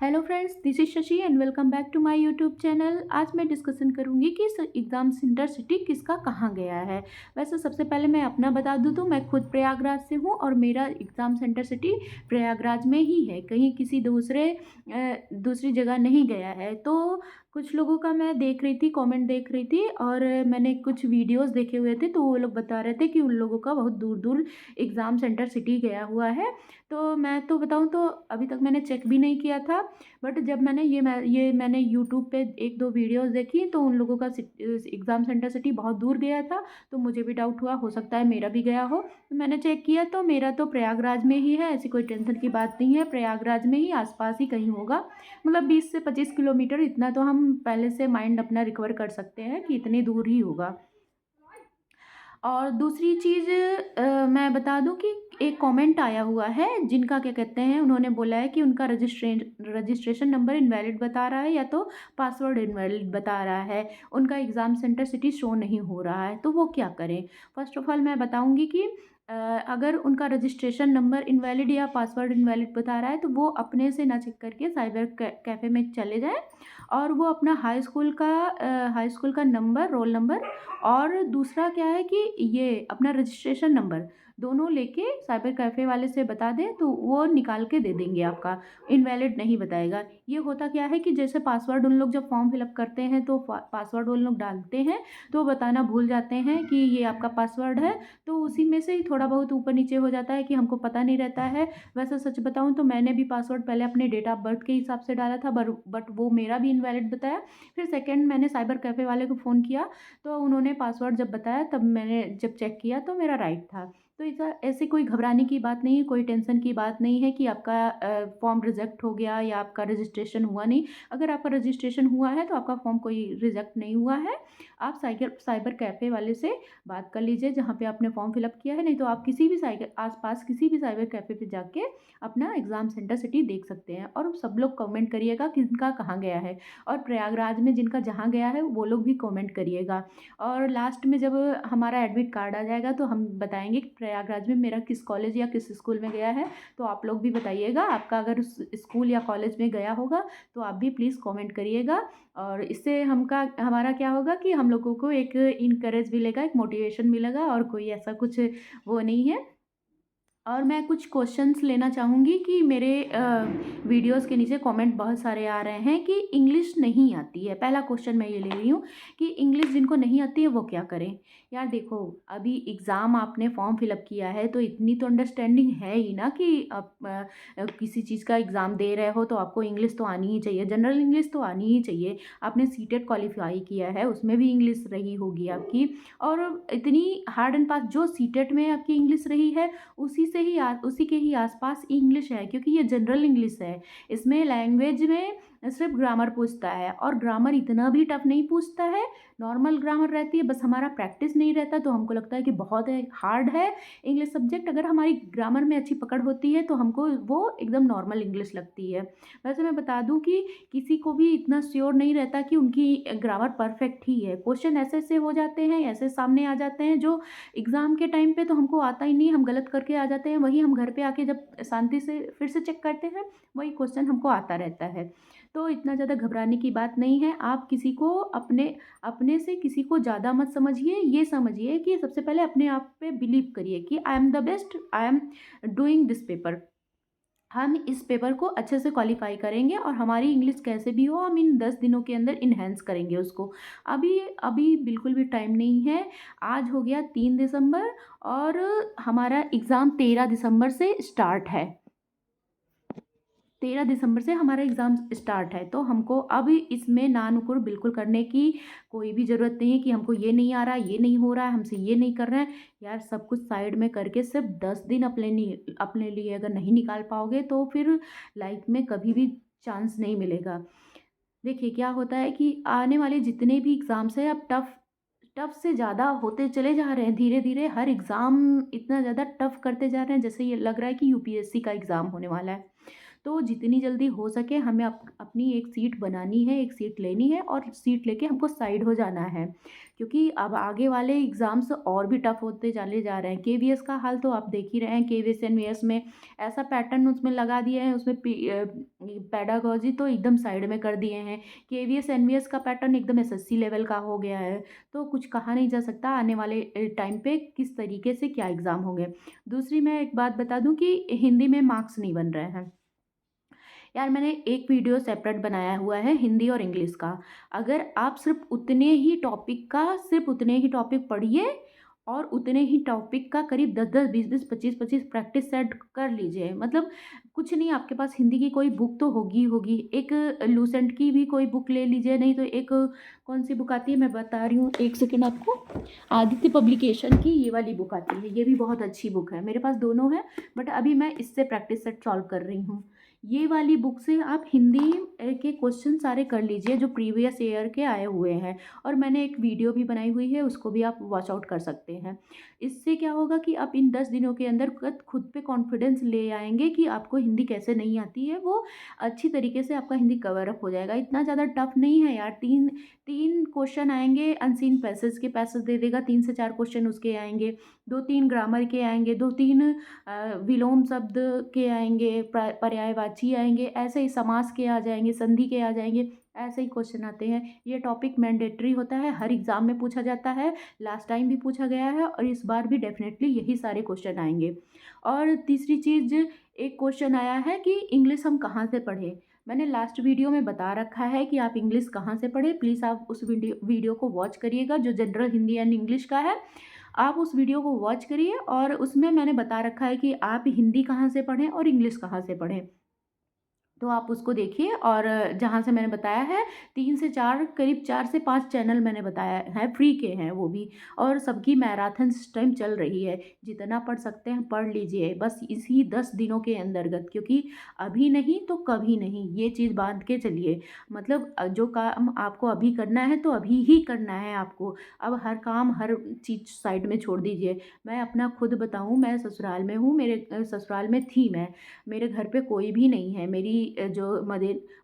Hello friends, this is Shashi and welcome back to my YouTube channel. आज मैं discussion करूंगी कि एग्ज़ाम सेंटर सिटी किसका कहाँ गया है। वैसे सबसे पहले मैं अपना बता दूं तो मैं खुद प्रयागराज से हूं और मेरा एग्ज़ाम सेंटर सिटी प्रयागराज में ही है, कहीं किसी दूसरी जगह नहीं गया है। तो कुछ लोगों का मैं देख रही थी, कमेंट देख रही थी और मैंने कुछ वीडियोस देखे हुए थे, तो वो लोग बता रहे थे कि उन लोगों का बहुत दूर दूर एग्ज़ाम सेंटर सिटी गया हुआ है। तो मैं तो बताऊं तो अभी तक मैंने चेक भी नहीं किया था, बट जब मैंने यूट्यूब पे एक दो वीडियोस देखी तो उन लोगों का एग्ज़ाम सेंटर सिटी बहुत दूर गया था। तो मुझे भी डाउट हुआ, हो सकता है मेरा भी गया हो। तो मैंने चेक किया तो मेरा तो प्रयागराज में ही है, ऐसी कोई टेंशन की बात नहीं है। प्रयागराज में ही आसपास ही कहीं होगा, मतलब 20 से 25 किलोमीटर, इतना तो हम पहले से माइंड अपना रिकवर कर सकते हैं कि इतनी दूर ही होगा। और दूसरी चीज़ मैं बता दूं कि एक कमेंट आया हुआ है जिनका क्या कहते हैं, उन्होंने बोला है कि उनका रजिस्ट्रेशन नंबर इनवैलिड बता रहा है या तो पासवर्ड इनवैलिड बता रहा है, उनका एग्ज़ाम सेंटर सिटी शो नहीं हो रहा है। तो वो क्या करें? फर्स्ट ऑफ ऑल मैं बताऊंगी कि अ, अगर उनका रजिस्ट्रेशन नंबर इनवैलिड या पासवर्ड इनवैलिड बता रहा है तो वो अपने से ना चेक करके साइबर कैफ़े में चले जाएं और वो अपना हाई स्कूल का नंबर, रोल नंबर, और दूसरा क्या है कि ये अपना रजिस्ट्रेशन नंबर दोनों लेके साइबर कैफ़े वाले से बता दें तो वो निकाल के दे देंगे आपका, इनवैलिड नहीं बताएगा। ये होता क्या है कि जैसे पासवर्ड उन लोग जब फॉर्म फिलअप करते हैं तो पासवर्ड उन लोग डालते हैं तो बताना भूल जाते हैं कि ये आपका पासवर्ड है, तो उसी में से ही थोड़ा बहुत ऊपर नीचे हो जाता है कि हमको पता नहीं रहता है। वैसे सच बताऊं तो मैंने भी पासवर्ड पहले अपने डेट ऑफ बर्थ के हिसाब से डाला था, बट वो मेरा भी इनवैलिड बताया। फिर सेकंड मैंने साइबर कैफ़े वाले को फ़ोन किया तो उन्होंने पासवर्ड जब बताया तब मैंने जब चेक किया तो मेरा राइट था। तो ऐसा ऐसे कोई घबराने की बात नहीं है, कोई टेंशन की बात नहीं है कि आपका फॉर्म रिजेक्ट हो गया या आपका रजिस्ट्रेशन हुआ नहीं। अगर आपका रजिस्ट्रेशन हुआ है तो आपका फॉर्म कोई रिजेक्ट नहीं हुआ है। आप साइबर साइबर कैफ़े वाले से बात कर लीजिए जहाँ पे आपने फॉर्म फिलअप किया है, नहीं तो आप किसी भी साइबर आसपास किसी भी साइबर कैफ़े पे जाके अपना एग्ज़ाम सेंटर सिटी देख सकते हैं। और सब लोग कमेंट करिएगा किनका कहाँ गया है, और प्रयागराज में जिनका जहाँ गया है वो लोग भी कमेंट करिएगा। और लास्ट में जब हमारा एडमिट कार्ड आ जाएगा तो हम बताएंगे कि प्रयागराज में मेरा किस कॉलेज या किस स्कूल में गया है। तो आप लोग भी बताइएगा, आपका अगर उस स्कूल या कॉलेज में गया होगा तो आप भी प्लीज़ कमेंट करिएगा। और इससे हमारा क्या होगा कि हम लोगों को एक इनकरेज मिलेगा, एक मोटिवेशन मिलेगा, और कोई ऐसा कुछ वो नहीं है। और मैं कुछ क्वेश्चंस लेना चाहूँगी कि मेरे वीडियोस के नीचे कमेंट बहुत सारे आ रहे हैं कि इंग्लिश नहीं आती है। पहला क्वेश्चन मैं ये ले रही हूँ कि इंग्लिश जिनको नहीं आती है वो क्या करें। यार देखो, अभी एग्ज़ाम आपने फॉर्म फिलअप किया है तो इतनी तो अंडरस्टैंडिंग है ही ना कि आप किसी चीज़ का एग्ज़ाम दे रहे हो तो आपको इंग्लिश तो आनी ही चाहिए, जनरल इंग्लिश तो आनी ही चाहिए। आपने सीटेट क्वालिफाई किया है, उसमें भी इंग्लिश रही होगी आपकी। और इतनी हार्ड एंड फास्ट जो सीटेट में आपकी इंग्लिश रही है उसी के ही आसपास इंग्लिश है, क्योंकि ये जनरल इंग्लिश है। इसमें लैंग्वेज में सिर्फ ग्रामर पूछता है, और ग्रामर इतना भी टफ नहीं पूछता है, नॉर्मल ग्रामर रहती है। बस हमारा प्रैक्टिस नहीं रहता तो हमको लगता है कि बहुत है, हार्ड है इंग्लिश सब्जेक्ट। अगर हमारी ग्रामर में अच्छी पकड़ होती है तो हमको वो एकदम नॉर्मल इंग्लिश लगती है। वैसे मैं बता दूं कि किसी को भी इतना श्योर नहीं रहता कि उनकी ग्रामर परफेक्ट ही है। क्वेश्चन ऐसे ऐसे हो जाते हैं, ऐसे सामने आ जाते हैं जो एग्ज़ाम के टाइम पे तो हमको आता ही नहीं, हम गलत करके आ जाते हैं। वही हम घर पे आके जब शांति से फिर से चेक करते हैं, वही क्वेश्चन हमको आता रहता है। तो इतना ज़्यादा घबराने की बात नहीं है। आप किसी को अपने अपने से किसी को ज़्यादा मत समझिए। ये समझिए कि सबसे पहले अपने आप पे बिलीव करिए कि I am the best, I am doing this paper. हम इस पेपर को अच्छे से क्वालिफाई करेंगे और हमारी इंग्लिश कैसे भी हो हम इन 10 दिनों के अंदर इन्हेंस करेंगे उसको। अभी अभी बिल्कुल भी टाइम नहीं है। आज हो गया 3 दिसंबर और हमारा एग्ज़ाम 13 दिसंबर से स्टार्ट है। 13 दिसंबर से हमारा एग्ज़ाम स्टार्ट है, तो हमको अब इसमें नानुकुर बिल्कुल करने की कोई भी ज़रूरत नहीं है कि हमको ये नहीं आ रहा, ये नहीं हो रहा है, हमसे ये नहीं कर रहे हैं। यार सब कुछ साइड में करके सिर्फ 10 दिन अपने लिए अगर नहीं निकाल पाओगे तो फिर लाइफ में कभी भी चांस नहीं मिलेगा। देखिए क्या होता है कि आने वाले जितने भी एग्ज़ाम्स हैं अब टफ़ टफ़ से ज़्यादा होते चले जा रहे हैं। धीरे धीरे हर एग्ज़ाम इतना ज़्यादा टफ़ करते जा रहे हैं, जैसे ये लग रहा है कि यूपीएससी का एग्ज़ाम होने वाला है। तो जितनी जल्दी हो सके हमें अपनी एक सीट बनानी है, एक सीट लेनी है और सीट लेके हमको साइड हो जाना है, क्योंकि अब आगे वाले एग्ज़ाम्स और भी टफ होते चले जा रहे हैं। केवीएस का हाल तो आप देख ही रहे हैं, केवीएस एनवीएस में ऐसा पैटर्न उसमें लगा दिए हैं, उसमें पेडागॉजी तो एकदम साइड में कर दिए हैं। केवीएस एनवीएस का पैटर्न एकदम एसएससी लेवल का हो गया है। तो कुछ कहा नहीं जा सकता आने वाले टाइम पे किस तरीके से क्या एग्ज़ाम होंगे। दूसरी मैं एक बात बता दूं कि हिंदी में मार्क्स नहीं बन रहे हैं। यार मैंने एक वीडियो सेपरेट बनाया हुआ है हिंदी और इंग्लिश का। अगर आप सिर्फ उतने ही टॉपिक पढ़िए और उतने ही टॉपिक का करीब 10-10, 20-20, 25-25 प्रैक्टिस सेट कर लीजिए। मतलब कुछ नहीं, आपके पास हिंदी की कोई बुक तो होगी होगी, एक लूसेंट की भी कोई बुक ले लीजिए, नहीं तो एक कौन सी बुक आती है मैं बता रही हूँ, एक सेकेंड आपको। आदित्य पब्लिकेशन की ये वाली बुक आती है, ये भी बहुत अच्छी बुक है। मेरे पास दोनों है, बट अभी मैं इससे प्रैक्टिस सेट सॉल्व कर रही हूँ। ये वाली बुक से आप हिंदी के क्वेश्चन सारे कर लीजिए जो प्रीवियस ईयर के आए हुए हैं, और मैंने एक वीडियो भी बनाई हुई है, उसको भी आप वॉच आउट कर सकते हैं। इससे क्या होगा कि आप इन 10 दिनों के अंदर खुद पे कॉन्फिडेंस ले आएंगे कि आपको हिंदी कैसे नहीं आती है, वो अच्छी तरीके से आपका हिंदी कवर अप हो जाएगा। इतना ज़्यादा टफ नहीं है यार। तीन तीन क्वेश्चन आएंगे, अनसीन पैसेज के पैसेज दे देगा, 3 से 4 क्वेश्चन उसके आएंगे, 2-3 ग्रामर के आएंगे, 2-3 विलोम शब्द के आएंगे, पर्यायवाची आएंगे, ऐसे ही समास के आ जाएंगे, संधि के आ जाएंगे, ऐसे ही क्वेश्चन आते हैं। ये टॉपिक मैंडेटरी होता है, हर एग्ज़ाम में पूछा जाता है, लास्ट टाइम भी पूछा गया है और इस बार भी डेफिनेटली यही सारे क्वेश्चन आएंगे। और तीसरी चीज़, एक क्वेश्चन आया है कि इंग्लिश हम कहाँ से पढ़ें। मैंने लास्ट वीडियो में बता रखा है कि आप इंग्लिश कहाँ से पढ़ें। प्लीज़ आप उस वीडियो को वॉच करिएगा, जो जनरल हिंदी एंड इंग्लिश का है। आप उस वीडियो को वॉच करिए और उसमें मैंने बता रखा है कि आप हिंदी कहाँ से पढ़ें और इंग्लिश कहाँ से पढ़ें। तो आप उसको देखिए, और जहाँ से मैंने बताया है 3 से 4, करीब 4 से 5 चैनल मैंने बताया है, फ्री के हैं वो भी, और सबकी मैराथन इस टाइम चल रही है। जितना पढ़ सकते हैं पढ़ लीजिए, बस इसी 10 दिनों के अंतर्गत, क्योंकि अभी नहीं तो कभी नहीं, ये चीज़ बांध के चलिए। मतलब जो काम आपको अभी करना है तो अभी ही करना है आपको। अब हर काम हर चीज़ साइड में छोड़ दीजिए। मैं अपना खुद बताऊँ, मैं ससुराल में हूँ, मेरे ससुराल में थी मैं, मेरे घर पे कोई भी नहीं है। मेरी जो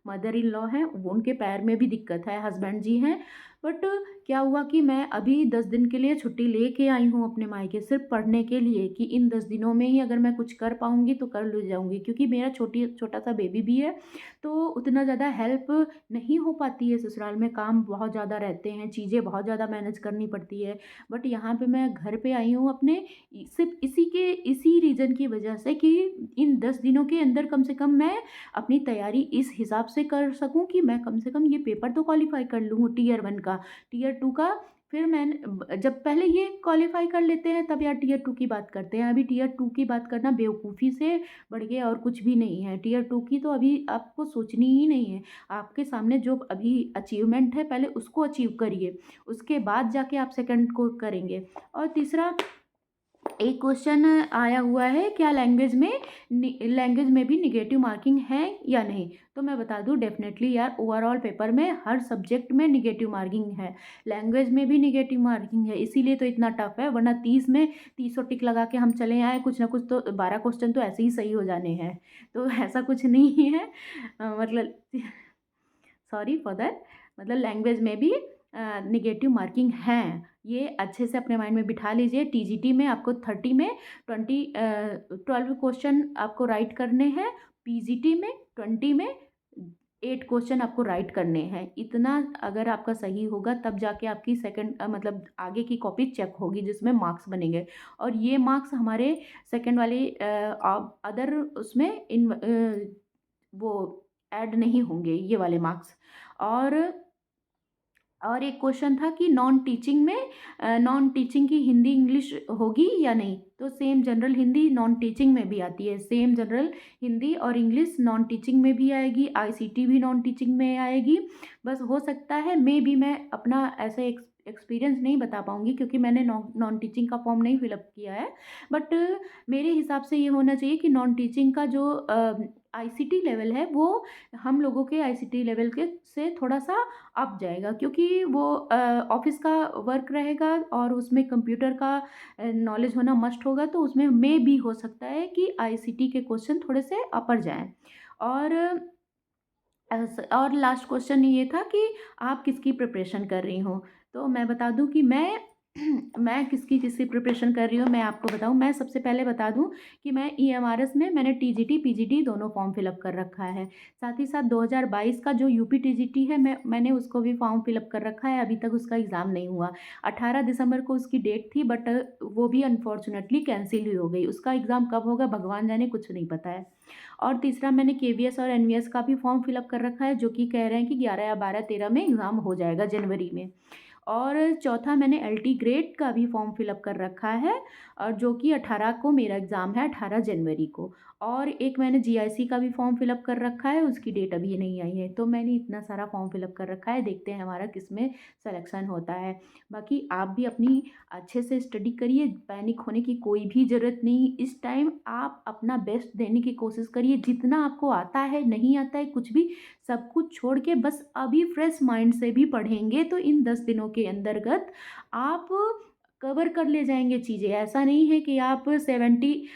मदर इन लॉ हैं, वो उनके पैर में भी दिक्कत है, हस्बैंड जी हैं। बट क्या हुआ कि मैं अभी 10 दिन के लिए छुट्टी लेके आई हूँ अपने मायके, सिर्फ पढ़ने के लिए, कि इन 10 दिनों में ही अगर मैं कुछ कर पाऊँगी तो कर ले जाऊँगी, क्योंकि मेरा छोटा सा बेबी भी है। तो उतना ज़्यादा हेल्प नहीं हो पाती है ससुराल में, काम बहुत ज़्यादा रहते हैं, चीज़ें बहुत ज़्यादा मैनेज करनी पड़ती है। बट यहाँ पे मैं घर पे आई हूँ अपने, सिर्फ इसी रीज़न की वजह से कि इन 10 दिनों के अंदर कम से कम मैं अपनी तैयारी इस हिसाब से कर सकूं कि मैं कम से कम ये पेपर तो क्वालिफाई कर लूँ, टीयर 1 का, टीयर 2 का। फिर मैं जब पहले ये क्वालिफाई कर लेते हैं तब यार टीयर 2 की बात करते हैं। अभी टीयर 2 की बात करना बेवकूफ़ी से बढ़ के और कुछ भी नहीं है। टीयर 2 की तो अभी आपको सोचनी ही नहीं है। आपके सामने जो अभी अचीवमेंट है पहले उसको अचीव करिए, उसके बाद जाके आप सेकंड को करेंगे। और तीसरा, एक क्वेश्चन आया हुआ है, क्या लैंग्वेज में भी निगेटिव मार्किंग है या नहीं। तो मैं बता दूं, डेफिनेटली यार, ओवरऑल पेपर में हर सब्जेक्ट में निगेटिव मार्किंग है, लैंग्वेज में भी निगेटिव मार्किंग है, इसीलिए तो इतना टफ है। वरना 30 में 30 टिक लगा के हम चले आए, कुछ ना कुछ तो 12 क्वेश्चन तो ऐसे ही सही हो जाने हैं। तो ऐसा कुछ नहीं है। मतलब सॉरी फॉर दैट, मतलब लैंग्वेज में भी निगेटिव मार्किंग है। ये अच्छे से अपने माइंड में बिठा लीजिए। टीजीटी में आपको 30 में 12 क्वेश्चन आपको राइट करने हैं, पीजीटी में 20 में 8 क्वेश्चन आपको राइट करने हैं। इतना अगर आपका सही होगा तब जाके आपकी सेकंड मतलब आगे की कॉपी चेक होगी जिसमें मार्क्स बनेंगे। और ये मार्क्स हमारे सेकंड वाली अदर उसमें वो ऐड नहीं होंगे, ये वाले मार्क्स। और एक क्वेश्चन था कि नॉन टीचिंग की हिंदी इंग्लिश होगी या नहीं। तो same general Hindi non teaching में भी आती है, सेम जनरल हिंदी और इंग्लिश नॉन टीचिंग में भी आएगी, आईसीटी भी नॉन टीचिंग में आएगी। बस हो सकता है मैं अपना ऐसे एक्सपीरियंस नहीं बता पाऊँगी, क्योंकि मैंने नॉन टीचिंग का फॉर्म नहीं फिलअप किया है। बट मेरे हिसाब से ये होना चाहिए कि नॉन टीचिंग का जो आईसीटी लेवल है वो हम लोगों के आईसीटी लेवल के से थोड़ा सा अप जाएगा, क्योंकि वो ऑफिस का वर्क रहेगा और उसमें कंप्यूटर का नॉलेज होना मस्ट होगा। तो उसमें भी हो सकता है कि आईसीटी के क्वेश्चन थोड़े से अपर जाएं। और और लास्ट क्वेश्चन ये था कि आप किसकी प्रिपरेशन कर रही हो? तो मैं बता दूँ कि मैं मैं किसकी प्रिपरेशन कर रही हूँ, मैं आपको बताऊँ। मैं सबसे पहले बता दूँ कि मैं ईएमआरएस में मैंने टीजीटी, पीजीटी दोनों फॉर्म फिलअप कर रखा है। साथ ही साथ 2022 का जो यूपी टीजीटी है, मैंने उसको भी फॉर्म फिलअप कर रखा है, अभी तक उसका एग्ज़ाम नहीं हुआ। 18 दिसंबर को उसकी डेट थी, बट वो भी अनफॉर्चुनेटली कैंसिल ही हो गई। उसका एग्ज़ाम कब होगा भगवान जाने, कुछ नहीं पता है। और तीसरा, मैंने केवीएस और एनवीएस का भी फॉर्म फिलअप कर रखा है, जो कि कह रहे हैं कि 11 या 12, 13 में एग्ज़ाम हो जाएगा, जनवरी में। और चौथा, मैंने एलटी ग्रेड का भी फॉर्म फिलअप कर रखा है, और जो कि 18 को मेरा एग्ज़ाम है, 18 जनवरी को। और एक मैंने जीआईसी का भी फॉर्म फिलअप कर रखा है, उसकी डेट अभी नहीं आई है। तो मैंने इतना सारा फॉर्म फिलअप कर रखा है, देखते हैं हमारा किस में सिलेक्शन होता है। बाकी आप भी अपनी अच्छे से स्टडी करिए, पैनिक होने की कोई भी ज़रूरत नहीं। इस टाइम आप अपना बेस्ट देने की कोशिश करिए, जितना आपको आता है, नहीं आता है, कुछ भी, सब कुछ छोड़ के बस अभी फ्रेश माइंड से भी पढ़ेंगे तो इन 10 दिनों के अंतर्गत आप कवर कर ले जाएंगे चीज़ें। ऐसा नहीं है कि आप 70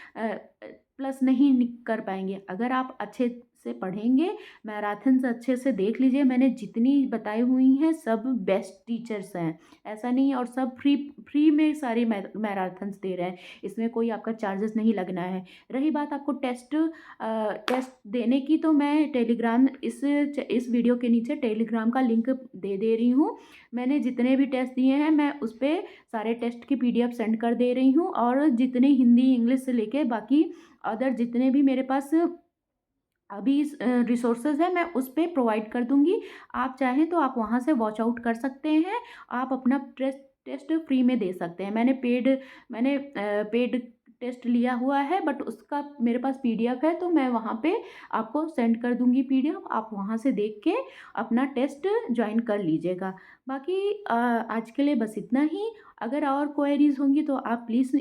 प्लस नहीं कर पाएंगे। अगर आप अच्छे से पढ़ेंगे, मैराथन से अच्छे से देख लीजिए, मैंने जितनी बताई हुई हैं सब बेस्ट टीचर्स हैं, ऐसा नहीं है। और सब फ्री फ्री में सारे मैराथन्स दे रहे हैं, इसमें कोई आपका चार्जेस नहीं लगना है। रही बात आपको टेस्ट देने की, तो मैं टेलीग्राम, इस वीडियो के नीचे टेलीग्राम का लिंक दे रही हूँ। मैंने जितने भी टेस्ट दिए हैं, मैं उस पर सारे टेस्ट की पीडीएफ सेंड कर दे रही हूँ। और जितने हिंदी इंग्लिश से लेके बाकी अदर जितने भी मेरे पास अभी रिसोर्सेज है, मैं उस पर प्रोवाइड कर दूँगी। आप चाहें तो आप वहाँ से वॉच आउट कर सकते हैं। आप अपना टेस्ट फ्री में दे सकते हैं। मैंने पेड टेस्ट लिया हुआ है, बट उसका मेरे पास पीडीएफ है, तो मैं वहाँ पे आपको सेंड कर दूँगी पीडीएफ। आप वहाँ से देख के अपना टेस्ट ज्वाइन कर लीजिएगा। बाकी आज के लिए बस इतना ही। अगर और क्वेरीज होंगी तो आप प्लीज़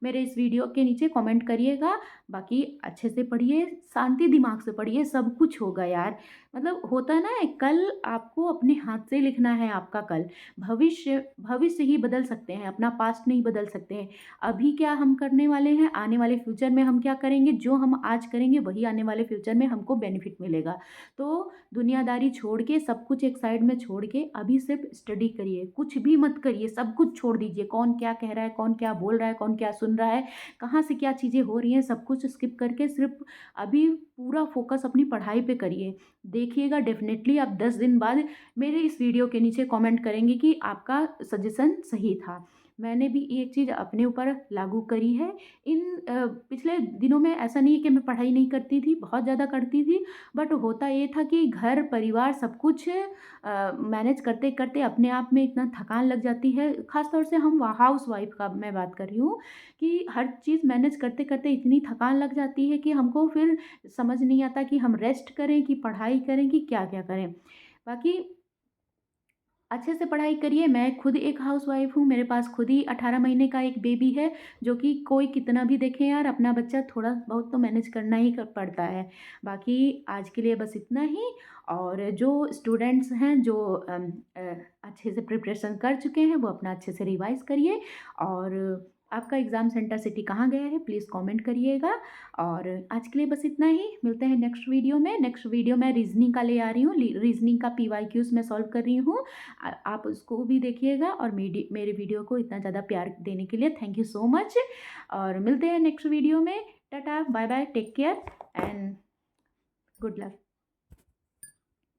मेरे इस वीडियो के नीचे कमेंट करिएगा। बाकी अच्छे से पढ़िए, शांति दिमाग से पढ़िए, सब कुछ होगा यार। मतलब होता है ना, कल आपको अपने हाथ से लिखना है आपका कल। भविष्य भविष्य ही बदल सकते हैं, अपना पास्ट नहीं बदल सकते हैं। अभी क्या हम करने वाले हैं, आने वाले फ्यूचर में हम क्या करेंगे, जो हम आज करेंगे वही आने वाले फ्यूचर में हमको बेनिफिट मिलेगा। तो दुनियादारी छोड़ के, सब कुछ एक साइड में छोड़ के अभी सिर्फ स्टडी करिए, कुछ भी मत करिए, सब कुछ छोड़ दीजिए। कौन क्या कह रहा है, कौन क्या बोल रहा है, कौन क्या सुन रहा है, कहाँ से क्या चीज़ें हो रही हैं, सब कुछ स्किप करके सिर्फ अभी पूरा फोकस अपनी पढ़ाई पे करिए। देखिएगा, डेफिनेटली आप 10 दिन बाद मेरे इस वीडियो के नीचे कमेंट करेंगे कि आपका सजेशन सही था। मैंने भी ये चीज़ अपने ऊपर लागू करी है। इन पिछले दिनों में ऐसा नहीं है कि मैं पढ़ाई नहीं करती थी, बहुत ज़्यादा करती थी। बट होता ये था कि घर परिवार सब कुछ मैनेज करते करते अपने आप में इतना थकान लग जाती है। ख़ास तौर से हम हाउस वाइफ का मैं बात कर रही हूँ, कि हर चीज़ मैनेज करते करते इतनी थकान लग जाती है कि हमको फिर समझ नहीं आता कि हम रेस्ट करें कि पढ़ाई करें कि क्या क्या करें। बाकी अच्छे से पढ़ाई करिए। मैं खुद एक हाउसवाइफ हूँ, मेरे पास खुद ही 18 महीने का एक बेबी है, जो कि कोई कितना भी देखे यार, अपना बच्चा थोड़ा बहुत तो मैनेज करना ही पड़ता है। बाकी आज के लिए बस इतना ही। और जो स्टूडेंट्स हैं जो अच्छे से प्रिपरेशन कर चुके हैं, वो अपना अच्छे से रिवाइज करिए। और आपका एग्ज़ाम सेंटर सिटी कहाँ गया है, प्लीज़ कमेंट करिएगा। और आज के लिए बस इतना ही। मिलते हैं नेक्स्ट वीडियो में। नेक्स्ट वीडियो मैं रीजनिंग का ले आ रही हूँ। रीजनिंग का पीवाईक्यूज मैं सॉल्व कर रही हूँ। आप उसको भी देखिएगा। और मेरे वीडियो को इतना ज़्यादा प्यार देने के लिए थैंक यू सो मच। और मिलते हैं नेक्स्ट वीडियो में। Tata, bye bye, take care and good luck.